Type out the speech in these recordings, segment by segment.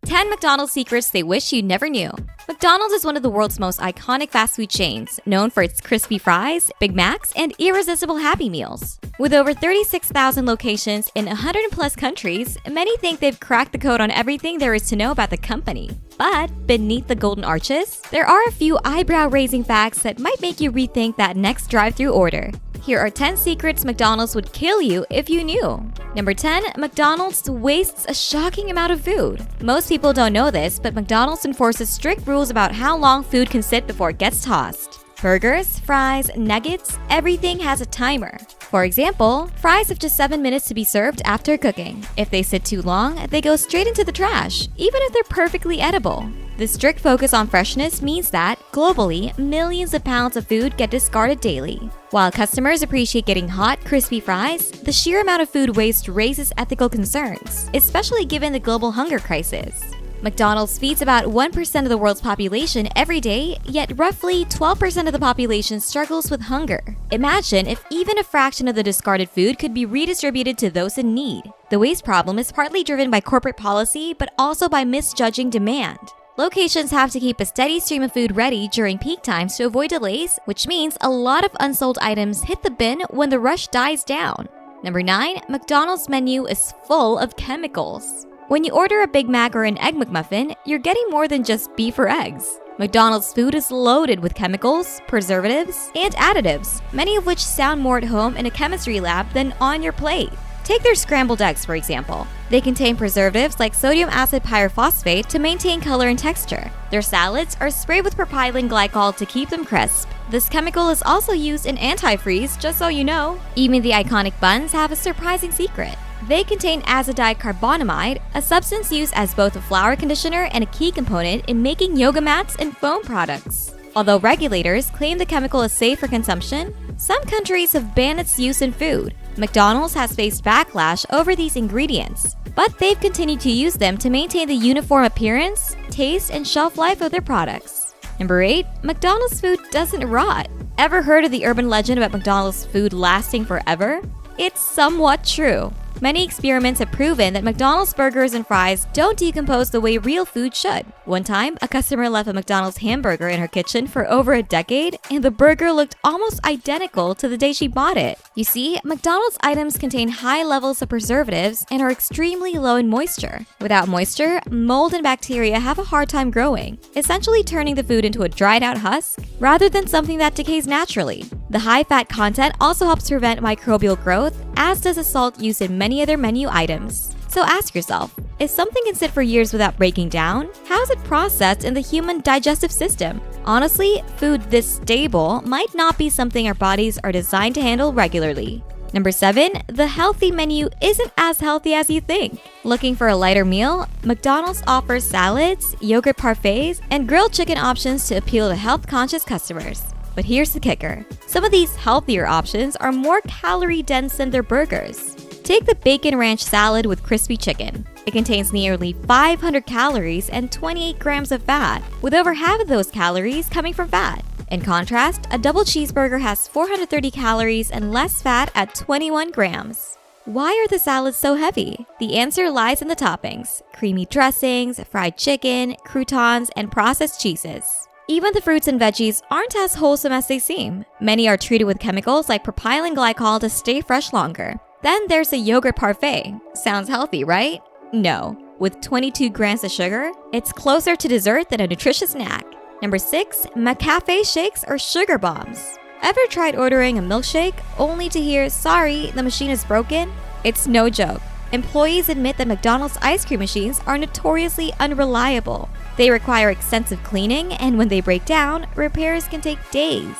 10 McDonald's secrets they wish you never knew. McDonald's is one of the world's most iconic fast food chains, known for its crispy fries, Big Macs, and irresistible Happy Meals. With over 36,000 locations in 100+ countries, many think they've cracked the code on everything there is to know about the company. But beneath the golden arches, there are a few eyebrow-raising facts that might make you rethink that next drive-thru order. Here are 10 secrets McDonald's would kill you if you knew. Number 10, McDonald's wastes a shocking amount of food. Most people don't know this, but McDonald's enforces strict rules about how long food can sit before it gets tossed. Burgers, fries, nuggets, everything has a timer. For example, fries have just 7 minutes to be served after cooking. If they sit too long, they go straight into the trash, even if they're perfectly edible. The strict focus on freshness means that, globally, millions of pounds of food get discarded daily. While customers appreciate getting hot, crispy fries, the sheer amount of food waste raises ethical concerns, especially given the global hunger crisis. McDonald's feeds about 1% of the world's population every day, yet roughly 12% of the population struggles with hunger. Imagine if even a fraction of the discarded food could be redistributed to those in need. The waste problem is partly driven by corporate policy, but also by misjudging demand. Locations have to keep a steady stream of food ready during peak times to avoid delays, which means a lot of unsold items hit the bin when the rush dies down. Number 9, McDonald's menu is full of chemicals. When you order a Big Mac or an Egg McMuffin, you're getting more than just beef or eggs. McDonald's food is loaded with chemicals, preservatives, and additives, many of which sound more at home in a chemistry lab than on your plate. Take their scrambled eggs, for example. They contain preservatives like sodium acid pyrophosphate to maintain color and texture. Their salads are sprayed with propylene glycol to keep them crisp. This chemical is also used in antifreeze, just so you know. Even the iconic buns have a surprising secret. They contain azodicarbonamide, a substance used as both a flour conditioner and a key component in making yoga mats and foam products. Although regulators claim the chemical is safe for consumption, some countries have banned its use in food. McDonald's has faced backlash over these ingredients, but they've continued to use them to maintain the uniform appearance, taste, and shelf life of their products. Number 8, McDonald's food doesn't rot. Ever heard of the urban legend about McDonald's food lasting forever? It's somewhat true. Many experiments have proven that McDonald's burgers and fries don't decompose the way real food should. One time, a customer left a McDonald's hamburger in her kitchen for over a decade, and the burger looked almost identical to the day she bought it. You see, McDonald's items contain high levels of preservatives and are extremely low in moisture. Without moisture, mold and bacteria have a hard time growing, essentially turning the food into a dried-out husk rather than something that decays naturally. The high fat content also helps prevent microbial growth, as does the salt used in many other menu items. So ask yourself, if something can sit for years without breaking down, how is it processed in the human digestive system? Honestly, food this stable might not be something our bodies are designed to handle regularly. Number 7, the healthy menu isn't as healthy as you think. Looking for a lighter meal? McDonald's offers salads, yogurt parfaits, and grilled chicken options to appeal to health-conscious customers. But here's the kicker. Some of these healthier options are more calorie-dense than their burgers. Take the bacon ranch salad with crispy chicken. It contains nearly 500 calories and 28 grams of fat, with over half of those calories coming from fat. In contrast, a double cheeseburger has 430 calories and less fat at 21 grams. Why are the salads so heavy? The answer lies in the toppings: creamy dressings, fried chicken, croutons, and processed cheeses. Even the fruits and veggies aren't as wholesome as they seem. Many are treated with chemicals like propylene glycol to stay fresh longer. Then there's a yogurt parfait. Sounds healthy, right? No. With 22 grams of sugar, it's closer to dessert than a nutritious snack. Number 6, McCafe shakes or sugar bombs. Ever tried ordering a milkshake only to hear, "Sorry, the machine is broken"? It's no joke. Employees admit that McDonald's ice cream machines are notoriously unreliable. They require extensive cleaning, and when they break down, repairs can take days.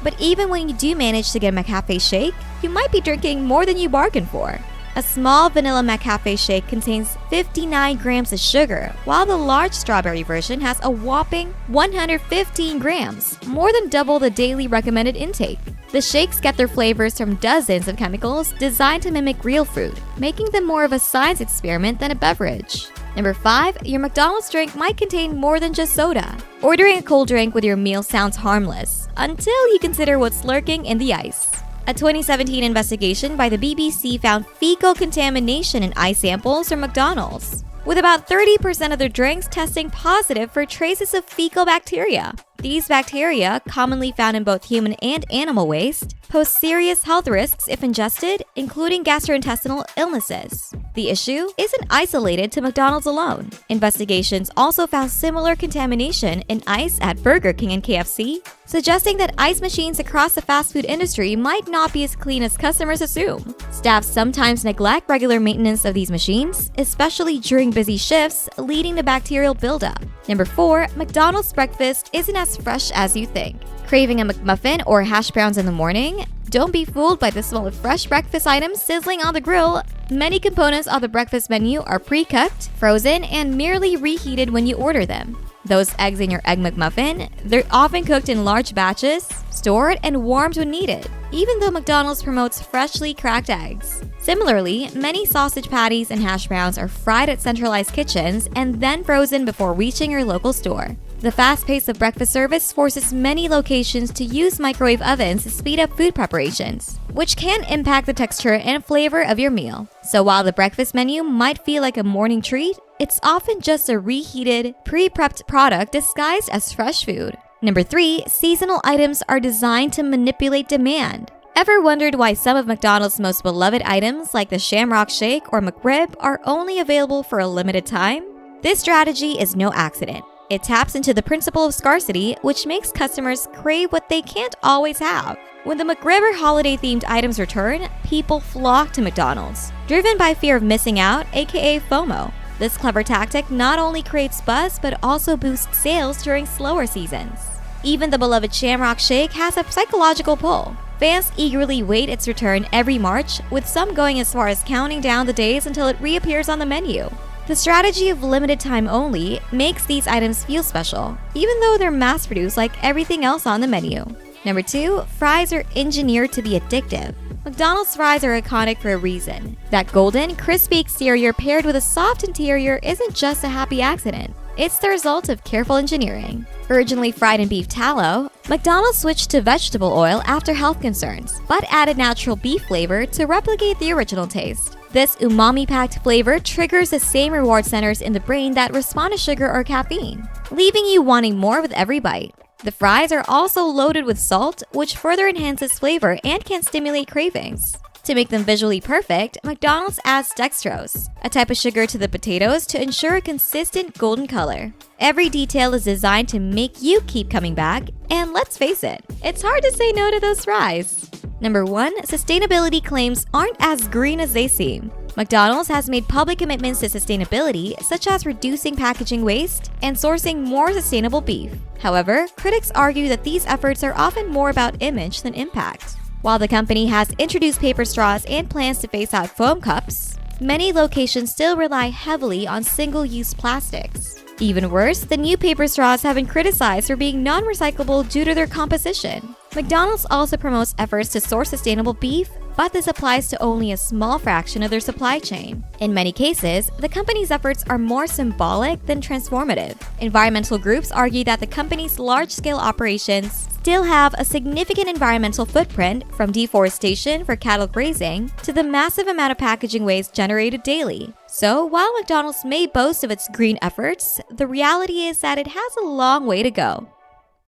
But even when you do manage to get a McCafe shake, you might be drinking more than you bargained for. A small vanilla McCafe shake contains 59 grams of sugar, while the large strawberry version has a whopping 115 grams, more than double the daily recommended intake. The shakes get their flavors from dozens of chemicals designed to mimic real fruit, making them more of a science experiment than a beverage. Number 5, your McDonald's drink might contain more than just soda. Ordering a cold drink with your meal sounds harmless, until you consider what's lurking in the ice. A 2017 investigation by the BBC found fecal contamination in ice samples from McDonald's. with about 30% of their drinks testing positive for traces of fecal bacteria. These bacteria, commonly found in both human and animal waste, pose serious health risks if ingested, including gastrointestinal illnesses. The issue isn't isolated to McDonald's alone. Investigations also found similar contamination in ice at Burger King and KFC, suggesting that ice machines across the fast food industry might not be as clean as customers assume. Staff sometimes neglect regular maintenance of these machines, especially during busy shifts, leading to bacterial buildup. Number 4, McDonald's breakfast isn't as fresh as you think. Craving a McMuffin or hash browns in the morning? Don't be fooled by the smell of fresh breakfast items sizzling on the grill. Many components of the breakfast menu are pre-cooked, frozen, and merely reheated when you order them. Those eggs in your Egg McMuffin, they're often cooked in large batches, stored, and warmed when needed, even though McDonald's promotes freshly cracked eggs. Similarly, many sausage patties and hash browns are fried at centralized kitchens and then frozen before reaching your local store. The fast pace of breakfast service forces many locations to use microwave ovens to speed up food preparations, which can impact the texture and flavor of your meal. So while the breakfast menu might feel like a morning treat, it's often just a reheated, pre-prepped product disguised as fresh food. Number 3, seasonal items are designed to manipulate demand. Ever wondered why some of McDonald's most beloved items like the Shamrock Shake or McRib are only available for a limited time? This strategy is no accident. It taps into the principle of scarcity, which makes customers crave what they can't always have. When the McRib holiday-themed items return, people flock to McDonald's, driven by fear of missing out, aka FOMO. This clever tactic not only creates buzz, but also boosts sales during slower seasons. Even the beloved Shamrock Shake has a psychological pull. Fans eagerly wait its return every March, with some going as far as counting down the days until it reappears on the menu. The strategy of limited time only makes these items feel special, even though they're mass-produced like everything else on the menu. Number 2, fries are engineered to be addictive. McDonald's fries are iconic for a reason. That golden, crispy exterior paired with a soft interior isn't just a happy accident. It's the result of careful engineering. Originally fried in beef tallow, McDonald's switched to vegetable oil after health concerns, but added natural beef flavor to replicate the original taste. This umami-packed flavor triggers the same reward centers in the brain that respond to sugar or caffeine, leaving you wanting more with every bite. The fries are also loaded with salt, which further enhances flavor and can stimulate cravings. To make them visually perfect, McDonald's adds dextrose, a type of sugar to the potatoes to ensure a consistent golden color. Every detail is designed to make you keep coming back, and let's face it, it's hard to say no to those fries. Number 1, sustainability claims aren't as green as they seem. McDonald's has made public commitments to sustainability, such as reducing packaging waste and sourcing more sustainable beef. However, critics argue that these efforts are often more about image than impact. While the company has introduced paper straws and plans to phase out foam cups, many locations still rely heavily on single-use plastics. Even worse, the new paper straws have been criticized for being non-recyclable due to their composition. McDonald's also promotes efforts to source sustainable beef, but this applies to only a small fraction of their supply chain. In many cases, the company's efforts are more symbolic than transformative. Environmental groups argue that the company's large-scale operations still have a significant environmental footprint, from deforestation for cattle grazing to the massive amount of packaging waste generated daily. So, while McDonald's may boast of its green efforts, the reality is that it has a long way to go.